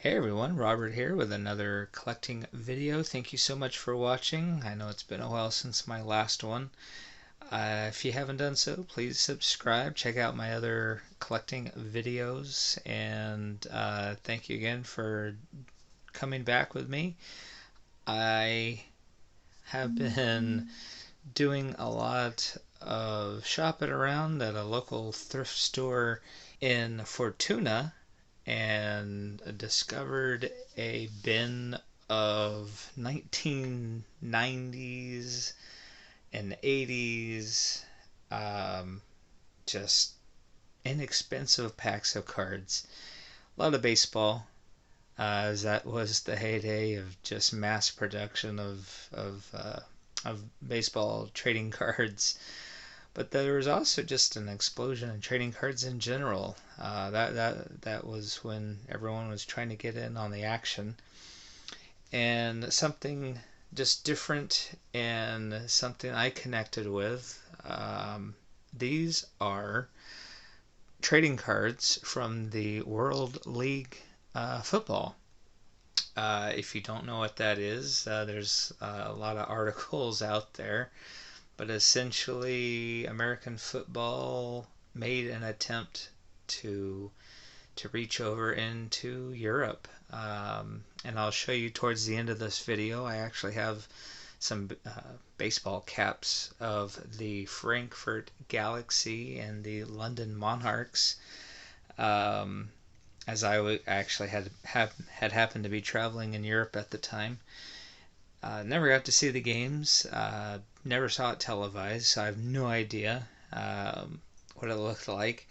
Hey everyone, Robert here with another collecting video. Thank you so much for watching. I know it's been a while since my last one. If you haven't done so, please subscribe. Check out my other collecting videos. And thank you again for coming back with me. I have been doing a lot of shopping around at a local thrift store in Fortuna and discovered a bin of 1990s and 80s just inexpensive packs of cards. A lot of baseball, as that was the heyday of just mass production of baseball trading cards. But there was also just an explosion in trading cards in general. That was when everyone was trying to get in on the action, and something just different and something I connected with. These are trading cards from the World League football. If you don't know what that is, there's a lot of articles out there. But essentially, American football made an attempt to reach over into Europe. And I'll show you towards the end of this video. I actually have some baseball caps of the Frankfurt Galaxy and the London Monarchs. As I actually had happened to be traveling in Europe at the time. Never got to see the games. Never saw it televised, so I have no idea what it looked like.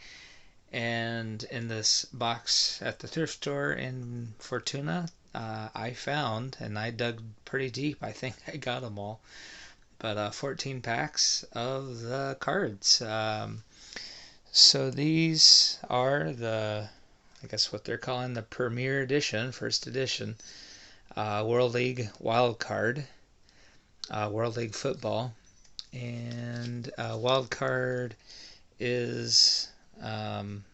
And in this box at the thrift store in Fortuna, I found, and I dug pretty deep, I think I got them all, but 14 packs of the cards. So these are I guess what they're calling the Premier Edition, first edition, World League Wild Card. World League Football, and Wild Card is, I'm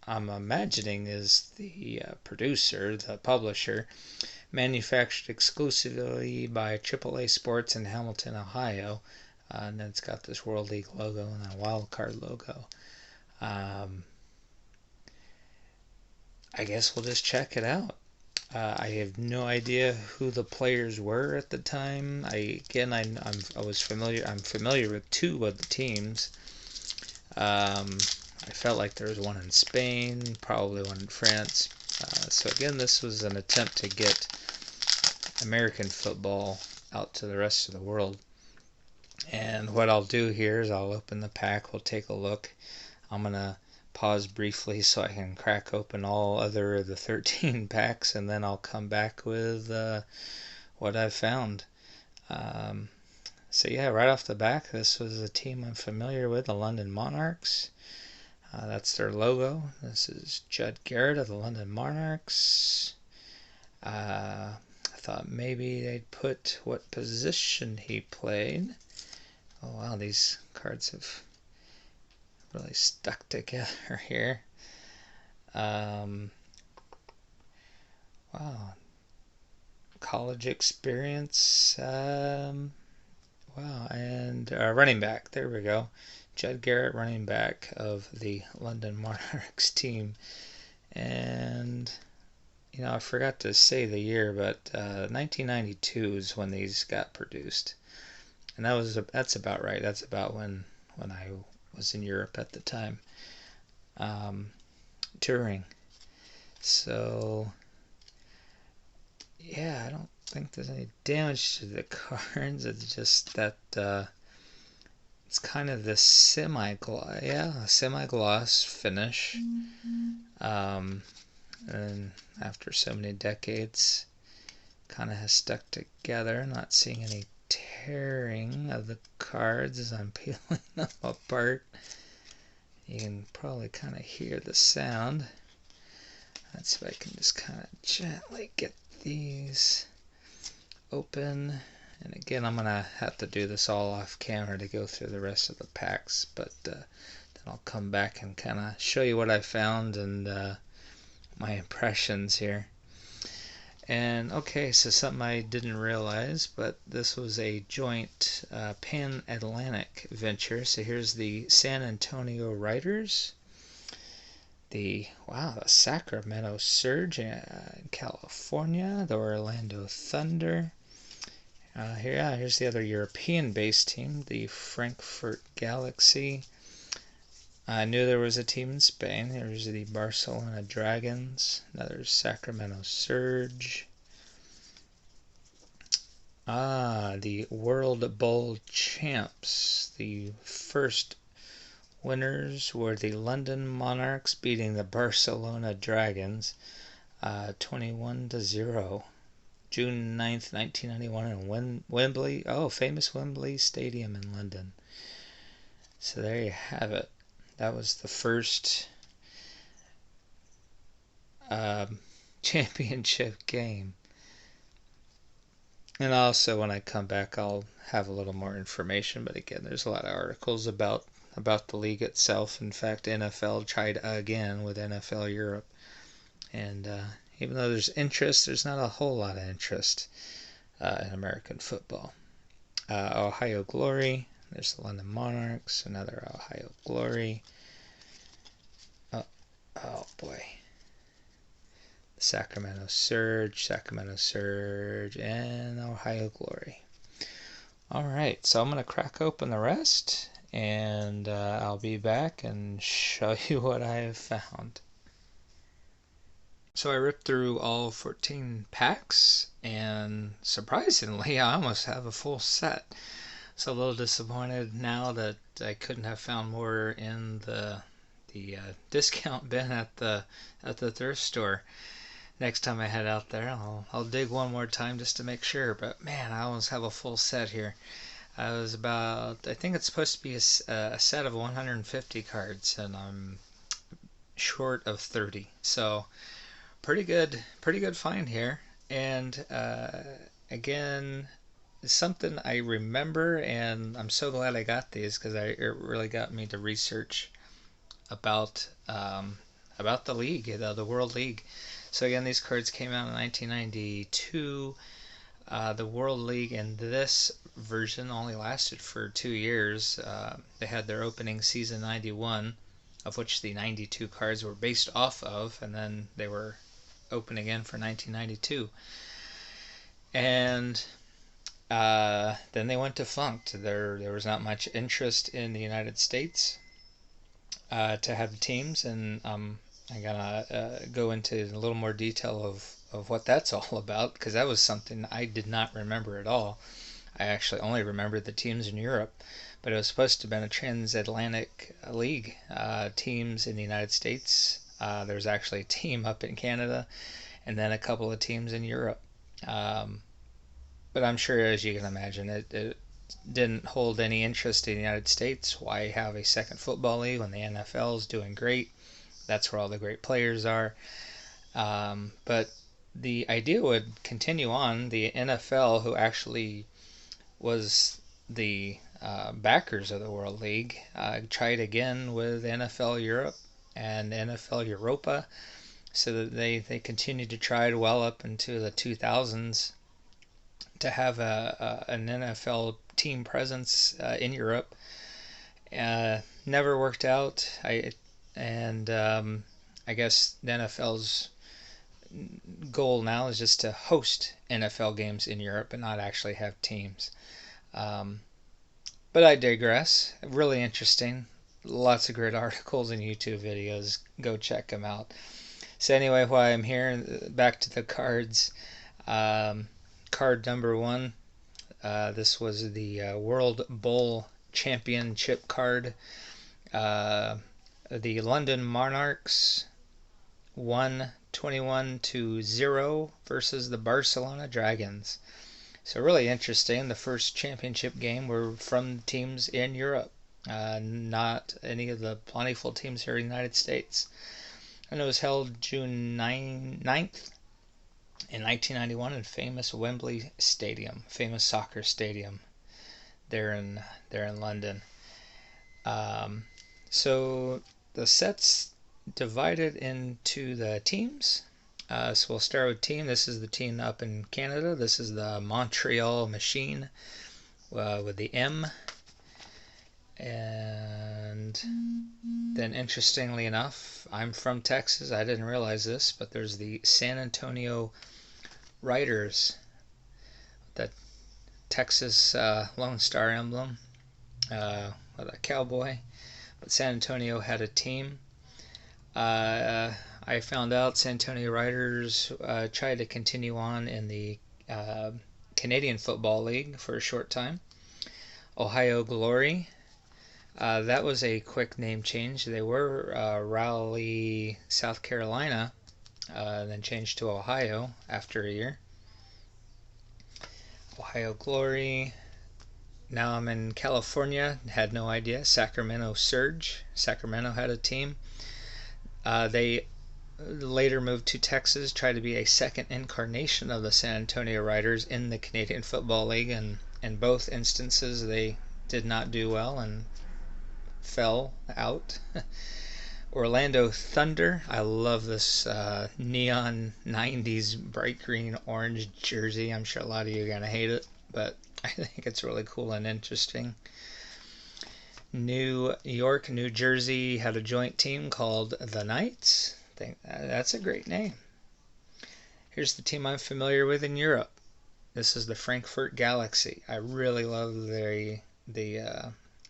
imagining, is the producer, the publisher, manufactured exclusively by AAA Sports in Hamilton, Ohio, and then it's got this World League logo and a Wild Card logo. I guess we'll just check it out. I have no idea who the players were at the time. I'm familiar with two of the teams. I felt like there was one in Spain, probably one in France. So again, this was an attempt to get American football out to the rest of the world. And what I'll do here is I'll open the pack. We'll take a look. I'm gonna pause briefly so I can crack open all other of the 13 packs, and then I'll come back with what I've found. So yeah, right off the back, this was a team I'm familiar with, the London Monarchs. That's their logo. This is Judd Garrett of the London Monarchs. I thought maybe they'd put what position he played. Oh wow, these cards have really stuck together here. Wow. College experience. Wow. And running back. There we go. Judd Garrett, running back of the London Monarchs team. And, I forgot to say the year, but 1992 is when these got produced. And that's about right. That's about when I was in Europe at the time, touring. So yeah, I don't think there's any damage to the cards. It's just that it's kind of this semi-gloss finish. And after so many decades, kind of has stuck together. Not seeing any tearing of the cards as I'm peeling them apart. You can probably kind of hear the sound. Let's see if I can just kind of gently get these open. And again, I'm going to have to do this all off camera to go through the rest of the packs, but then I'll come back and kind of show you what I found and my impressions here. And okay, so something I didn't realize, but this was a joint pan-Atlantic venture. So here's the San Antonio Riders, the Sacramento Surge in California, the Orlando Thunder. Here's the other European-based team, the Frankfurt Galaxy. I knew there was a team in Spain. There's the Barcelona Dragons, another Sacramento Surge. The World Bowl champs. The first winners were the London Monarchs beating the Barcelona Dragons 21-0. June 9th, 1991 in Wembley. Famous Wembley Stadium in London. So there you have it. That was the first championship game. And also, when I come back, I'll have a little more information. But again, there's a lot of articles about the league itself. In fact, NFL tried again with NFL Europe. And even though there's interest, there's not a whole lot of interest in American football. Ohio Glory. There's the London Monarchs, another Ohio Glory. Oh boy. The Sacramento Surge, and Ohio Glory. Alright, so I'm going to crack open the rest, and I'll be back and show you what I have found. So I ripped through all 14 packs, and surprisingly, I almost have a full set. So a little disappointed now that I couldn't have found more in the discount bin at the thrift store. Next time I head out there, I'll dig one more time just to make sure. But man, I almost have a full set here. I think it's supposed to be a set of 150 cards, and I'm short of 30. So pretty good find here. And again, something I remember, and I'm so glad I got these because it really got me to research about the league, the World League. So again, these cards came out in 1992. The World League in this version only lasted for 2 years. They had their opening season 91, of which the 92 cards were based off of, and then they were open again for 1992. And then they went defunct. There was not much interest in the United States to have the teams, and I'm gonna go into a little more detail of what that's all about, because that was something I did not remember at all. I actually only remembered the teams in Europe, but it was supposed to have been a transatlantic league. Teams in the United States. There's actually a team up in Canada, and then a couple of teams in Europe. But I'm sure, as you can imagine, it didn't hold any interest in the United States. Why have a second football league when the NFL is doing great? That's where all the great players are. But the idea would continue on. The NFL, who actually was the backers of the World League, tried again with NFL Europe and NFL Europa, so that they continued to try it well up into the 2000s to have an NFL team presence in Europe. Never worked out. I guess the NFL's goal now is just to host NFL games in Europe and not actually have teams. But I digress. Really interesting. Lots of great articles and YouTube videos. Go check them out. So anyway, while I'm here, back to the cards. Card number 1. This was the World Bowl Championship card. The London Monarchs won 21-0 versus the Barcelona Dragons. So really interesting. The first championship game were from teams in Europe, not any of the plentiful teams here in the United States. And it was held June 9th in 1991 in famous Wembley Stadium, famous soccer stadium there in London. So the sets divided into the teams. So we'll start with team. This is the team up in Canada. This is the Montreal Machine with the M. And then, interestingly enough, I'm from Texas. I didn't realize this, but there's the San Antonio Riders, the Texas Lone Star emblem with a cowboy. But San Antonio had a team. I found out San Antonio Riders tried to continue on in the Canadian Football League for a short time. Ohio Glory. That was a quick name change. They were Raleigh, South Carolina, then changed to Ohio after a year. Ohio Glory. Now I'm in California. Had no idea. Sacramento Surge. Sacramento had a team. They later moved to Texas, tried to be a second incarnation of the San Antonio Riders in the Canadian Football League, and in both instances they did not do well and fell out. Orlando Thunder. I love this neon 90s bright green orange jersey. I'm sure a lot of you are going to hate it, but I think it's really cool and interesting. New York, New Jersey had a joint team called the Knights. That's a great name. Here's the team I'm familiar with in Europe. This is the Frankfurt Galaxy. I really love the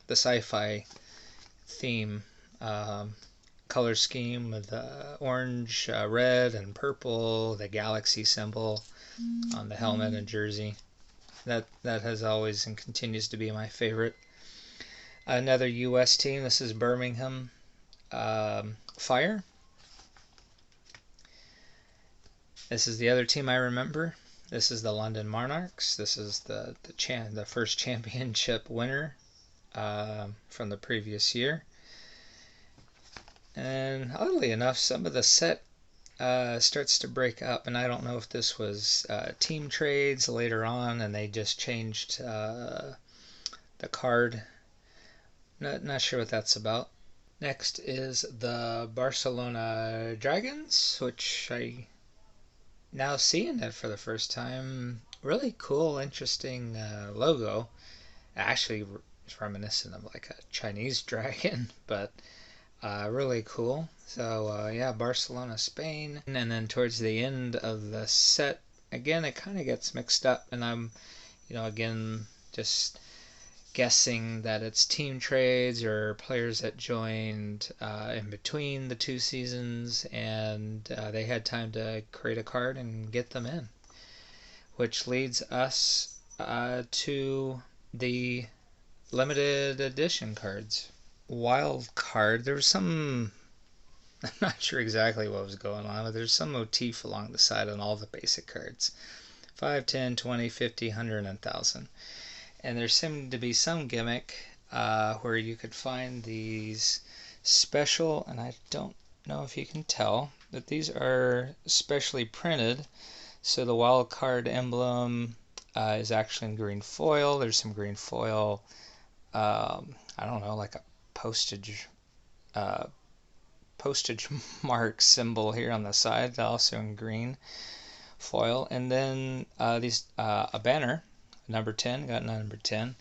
sci-fi theme, color scheme with orange, red, and purple. The galaxy symbol on the helmet and jersey. That has always and continues to be my favorite. Another U.S. team. This is Birmingham Fire. This is the other team I remember. This is the London Monarchs. This is the first championship winner from the previous year. And oddly enough, some of the set starts to break up, and I don't know if this was team trades later on and they just changed the card. Not sure what that's about. Next is the Barcelona Dragons, which I now seeing it for the first time. Really cool, interesting logo. Actually, it's reminiscent of like a Chinese dragon, but really cool. So yeah, Barcelona, Spain. And then towards the end of the set, again, it kind of gets mixed up, and I'm, again, just guessing that it's team trades or players that joined in between the two seasons, and they had time to create a card and get them in. Which leads us to the limited edition cards. Wild card, there was some, I'm not sure exactly what was going on, but there's some motif along the side on all the basic cards. 5, 10, 20, 50, 100, and 1,000. And there seemed to be some gimmick where you could find these special, and I don't know if you can tell, that these are specially printed. So the wild card emblem is actually in green foil. There's some green foil, I don't know, like a postage mark symbol here on the side, also in green foil. And then a banner, number 10, got number 10,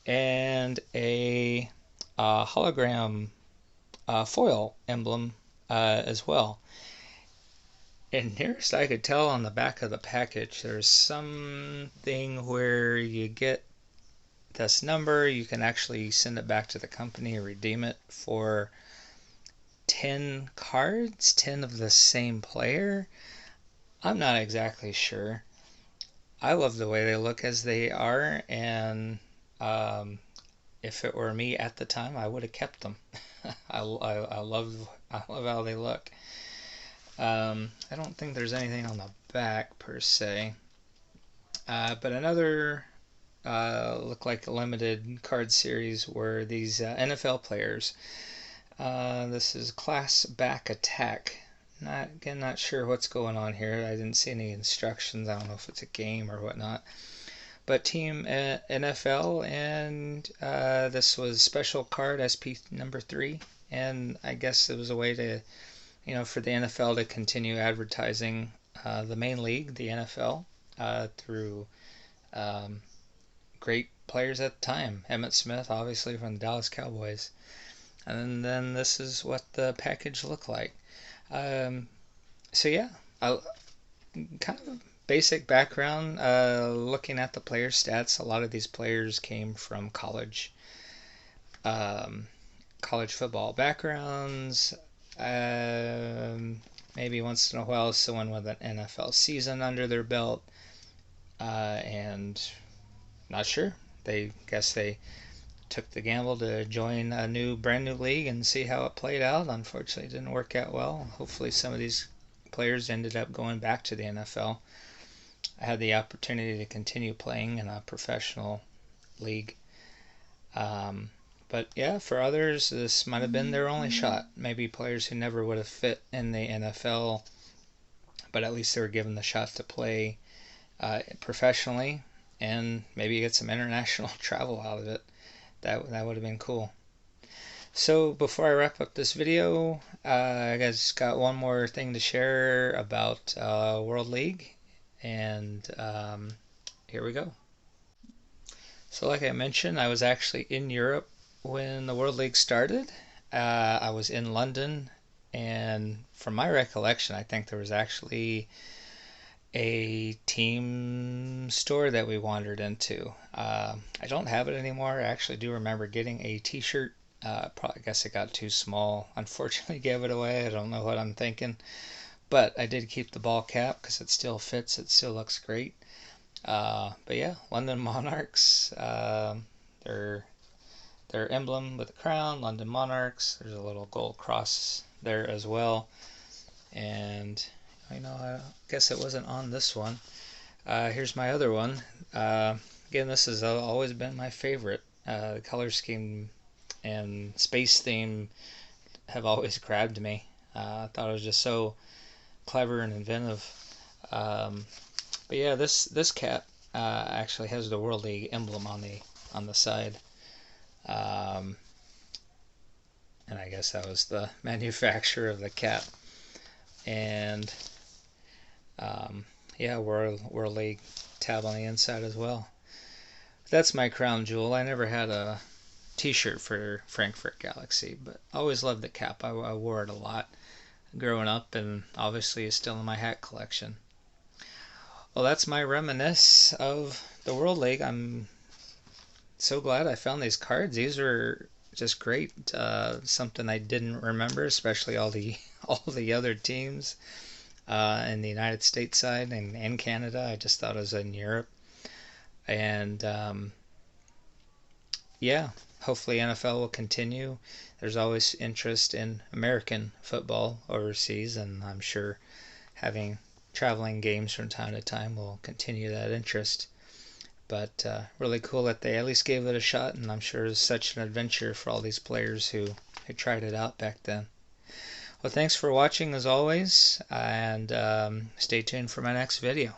and a hologram foil emblem as well. And nearest I could tell on the back of the package, there's something where you get this number, you can actually send it back to the company or redeem it for 10 cards, 10 of the same player. I'm not exactly sure. I love the way they look as they are, and if it were me at the time, I would have kept them. I love how they look. I don't think there's anything on the back per se, but another look like a limited card series were these NFL players. This is Class Back Attack. Not sure what's going on here. I didn't see any instructions. I don't know if it's a game or whatnot. But Team NFL, and this was special card SP number 3. and I guess it was a way to, for the NFL to continue advertising the main league, the NFL, through um, great players at the time. Emmitt Smith, obviously from the Dallas Cowboys. And then this is what the package looked like. Um, so yeah, kind of basic background. Looking at the player stats, a lot of these players came from um, college football backgrounds. Um, Maybe once in a while, someone with an NFL season under their belt, and not sure. They guess they took the gamble to join a brand new league and see how it played out. Unfortunately, it didn't work out well. Hopefully, some of these players ended up going back to the NFL. I had the opportunity to continue playing in a professional league. Um, but yeah, for others, this might have been their only shot. Maybe players who never would have fit in the NFL, but at least they were given the shot to play professionally and maybe get some international travel out of it. That would have been cool. So before I wrap up this video, I just got one more thing to share about World League, and here we go. So like I mentioned, I was actually in Europe when the World League started. I was in London, and from my recollection, I think there was actually a team store that we wandered into. I don't have it anymore. I actually do remember getting a t-shirt. Probably, I guess it got too small. Unfortunately, gave it away. I don't know what I'm thinking. But I did keep the ball cap because it still fits. It still looks great. But yeah, London Monarchs. Their emblem with the crown, London Monarchs. There's a little gold cross there as well. And I guess it wasn't on this one. Here's my other one. Again, this has always been my favorite. The color scheme and space theme have always grabbed me. I thought it was just so clever and inventive. But yeah, this cap actually has the World League emblem on the side. And I guess that was the manufacturer of the cap. And yeah, World League tab on the inside as well. That's my crown jewel. I never had a t-shirt for Frankfurt Galaxy, but I always loved the cap. I wore it a lot growing up, and obviously it's still in my hat collection. Well, that's my reminisce of the World League. I'm so glad I found these cards. These are just great. Something I didn't remember, especially all the other teams in the United States side and Canada. I just thought it was in Europe. And yeah, hopefully NFL will continue. There's always interest in American football overseas, and I'm sure having traveling games from time to time will continue that interest. But really cool that they at least gave it a shot, and I'm sure it's such an adventure for all these players who tried it out back then. Well, thanks for watching as always, and stay tuned for my next video.